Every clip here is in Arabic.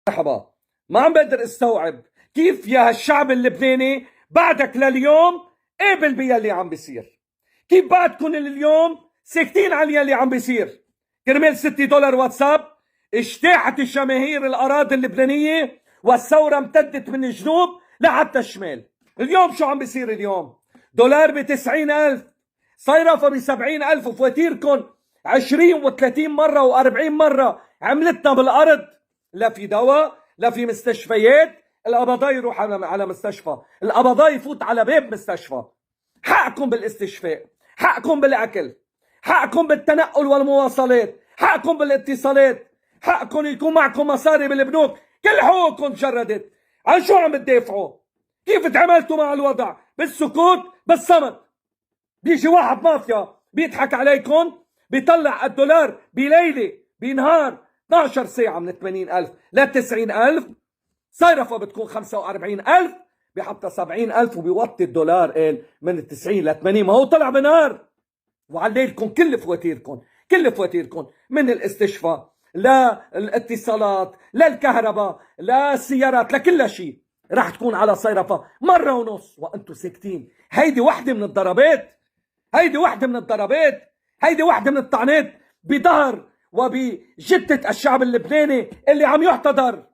مرحبا. ما عم بقدر استوعب كيف يا الشعب اللبناني بعدك لليوم قابل باللي عم بيصير. كيف بعدكم اليوم ساكتين على يلي عم بيصير كرمال $6 واتساب؟ اجتاحت الجماهير الاراضي اللبنانيه والثوره امتدت من الجنوب لحتى الشمال. اليوم شو عم بيصير؟ اليوم دولار ب90,000، صيرفه ب70,000، وفواتيركم 20 و30 مره و40 مره عملتنا بالارض. لا في دواء، لا في مستشفيات. القبضاء يروح على مستشفى، القبضاء يفوت على باب مستشفى. حقكم بالاستشفاء، حقكم بالاكل، حقكم بالتنقل والمواصلات، حقكم بالاتصالات، حقكم يكون معكم مصاري بالبنوك. كل حقوقكم تجردت. عن شو عم تدافعوا؟ كيف تعاملتوا مع الوضع؟ بالسكوت، بالصمت. بيجي واحد مافيا بيضحك عليكم، بيطلع الدولار بليله بنهار 12 ساعه من 80,000 ل 90,000، صيرفه بتكون 45,000، بحطها 70,000 وبيوطي الدولار قال من 90 ل 80. ما هو طلع بنهار. وعليلكم كل فواتيركم، كل فواتيركم، من الاستشفاء للاتصالات للكهرباء للسيارات لكل شيء راح تكون على صيرفه مرة ونص وانتم ساكتين. هيدي وحده من الضربات، هيدي وحده من الضربات، هيدي وحده من الطعنات بظهر وبجدة الشعب اللبناني اللي عم يحتضر.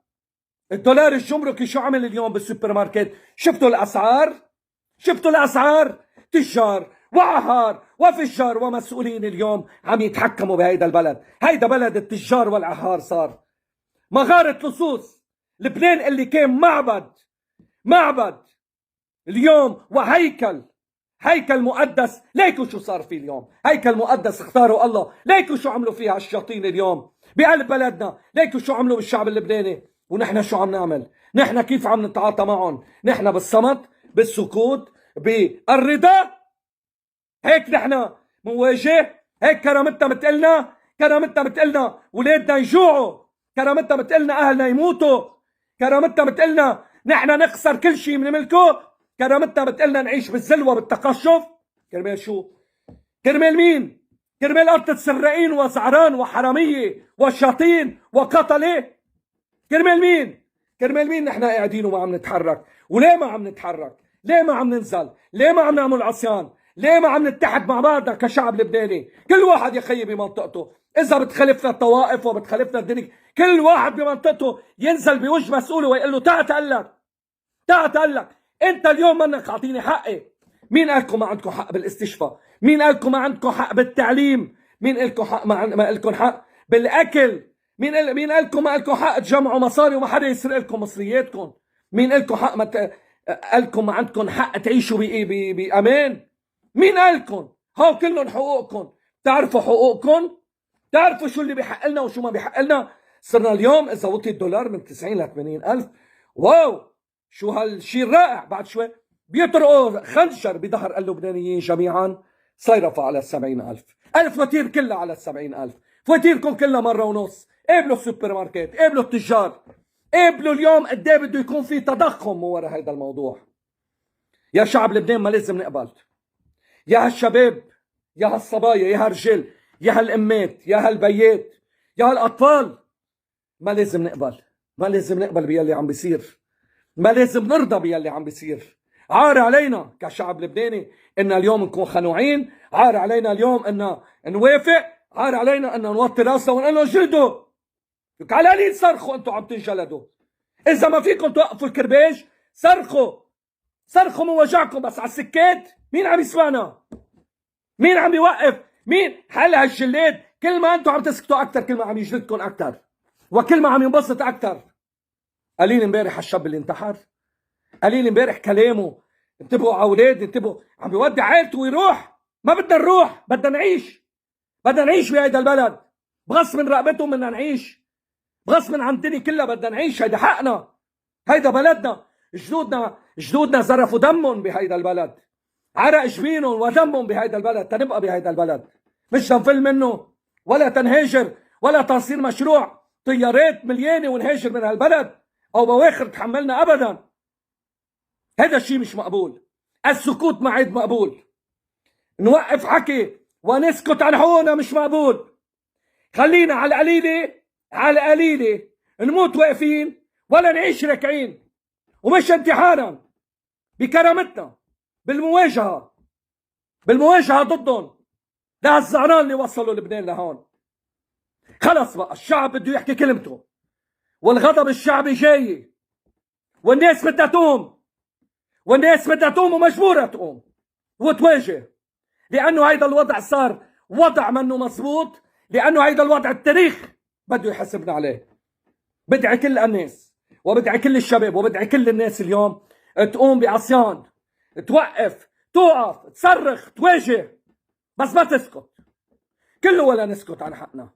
الدولار الجمركي شو عمل اليوم بالسوبر ماركت؟ شفتوا الاسعار؟ شفتوا الاسعار؟ تجار وعهار وفجار ومسؤولين اليوم عم يتحكموا بهيدا البلد. هيدا بلد التجار والعهار صار مغارة لصوص. لبنان اللي كان معبد اليوم وهيكل، هيكل مقدس. ليكوا شو صار فيه اليوم. هيكل مقدس اختاروا الله، ليكوا شو عملوا فيها الشياطين اليوم بقلب بلدنا. ليكوا شو عملوا بالشعب اللبناني. ونحن شو عم نعمل؟ نحن كيف عم نتعاطى معهم؟ نحن بالصمت، بالسكوت، بالرضا. هيك نحن منواجه. هيك كرامتنا متقلنا، كرامتنا متقلنا ولادنا يجوعوا، كرامتنا متقلنا اهلنا يموتوا، كرامتنا متقلنا نحن نخسر كل شيء بنملكه، كرامتنا بتقلنا نعيش بالذل وبالتقشف. كرمال شو؟ كرمال مين؟ كرمال قطة سراقين وزعران وحرامية وشاطين وقتلة؟ كرمال مين؟ كرمال مين نحن قاعدين وما عم نتحرك؟ وليه ما عم نتحرك؟ ليه ما عم ننزل؟ ليه ما عم نعمل عصيان؟ ليه ما عم نتحد مع بعضنا كشعب لبناني؟ كل واحد يا خيي بمنطقته. إذا بتخالفنا الطوائف وبتخالفنا الدنيا، كل واحد بمنطقته ينزل بوجه مسؤوله ويقول له تعال تقلك، تعال تقلك. انت اليوم منك اعطيني حقي. مين قالكم ما عندكم حق بالاستشفاء؟ مين قالكم ما عندكم حق بالتعليم؟ مين قالكم حق ما لكم حق بالاكل؟ مين قالكم ما لكم حق تجمعوا مصاري وما حدا يسرق لكم مصرياتكم؟ مين قالكم حق قالكم ما عندكم حق تعيشوا بامان؟ مين قالكم؟ هاو كلهم حقوقكم. تعرفوا حقوقكم؟ تعرفوا شو اللي بيحق لنا وشو ما بيحق لنا؟ صرنا اليوم اذا وطي الدولار من 90 ل 80,000، واو شو هالشيء الرائع. بعد شوي بيطرقوا خنجر بظهر اللبنانيين جميعا. صيرفوا على 70,000، الفواتير كلها على 70,000. فواتيركم كلها مرة ونص. قابلوا السوبر ماركت، قابلوا التجار، قابلوا اليوم قد ايه بده يكون في تضخم من وراء هذا الموضوع. يا شعب لبنان ما لازم نقبل. يا هالشباب، يا هالصبايا، يا هالرجال، يا هالامات، يا هالبيات، يا هالاطفال، ما لازم نقبل. ما لازم نقبل بيلي عم بيصير. ما لازم نرضى باللي عم بيصير. عار علينا كشعب لبناني ان اليوم نكون خنوعين، عار علينا اليوم ان نوافق، عار علينا ان نوطي راسنا ونقول لهم جلدوا. على قليل صرخوا انتم عم تنجلدوا. اذا ما فيكم توقفوا الكرباج صرخوا، صرخوا من وجعكم. بس على السكات مين عم يسمعنا؟ مين عم يوقف؟ مين حل هالجلاد؟ كل ما انتم عم تسكتوا اكثر كل ما عم يجلدكم اكثر وكل ما عم ينبسط اكثر. قليل امبارح الشاب اللي انتحر، قليل امبارح كلامه انتبهوا على اولاد، انتبهوا عم بيودع عيلته ويروح. ما بدنا نروح، بدنا نعيش، بدنا نعيش بهيدا البلد. بغصب من رقبتهم بدنا نعيش، بغصب عن الدنيا كلها بدنا نعيش. هيدا حقنا، هيدا بلدنا. جدودنا زرفوا دمهم بهيدا البلد، عرق جبينهم ودمهم بهيدا البلد تنبقى بهيدا البلد، مش تنفل منه ولا تنهاجر ولا تصير مشروع طيارات مليانه ونهاجر من هالبلد او بواخر تحملنا ابدا. هذا الشيء مش مقبول. السكوت ما عاد مقبول. نوقف حكي ونسكت عن حقوقنا مش مقبول. خلينا على القليله، على القليله نموت واقفين ولا نعيش راكعين، ومش انتحارا، بكرامتنا، بالمواجهة ضدهم. ده الزعران اللي وصلوا لبنان لهون. خلص بقى الشعب بده يحكي كلمته، والغضب الشعبي جاي، والناس بدها تقوم، ومجبورة تقوم وتواجه، لأنه هيدا الوضع صار وضع منه مظبوط، لأنه هيدا الوضع التاريخ بده يحاسبنا عليه. بدعي كل الناس، وبدعي كل الشباب، وبدعي كل الناس اليوم تقوم بعصيان، توقف، تصرخ، تواجه، بس ما تسكت. كله ولا نسكت عن حقنا.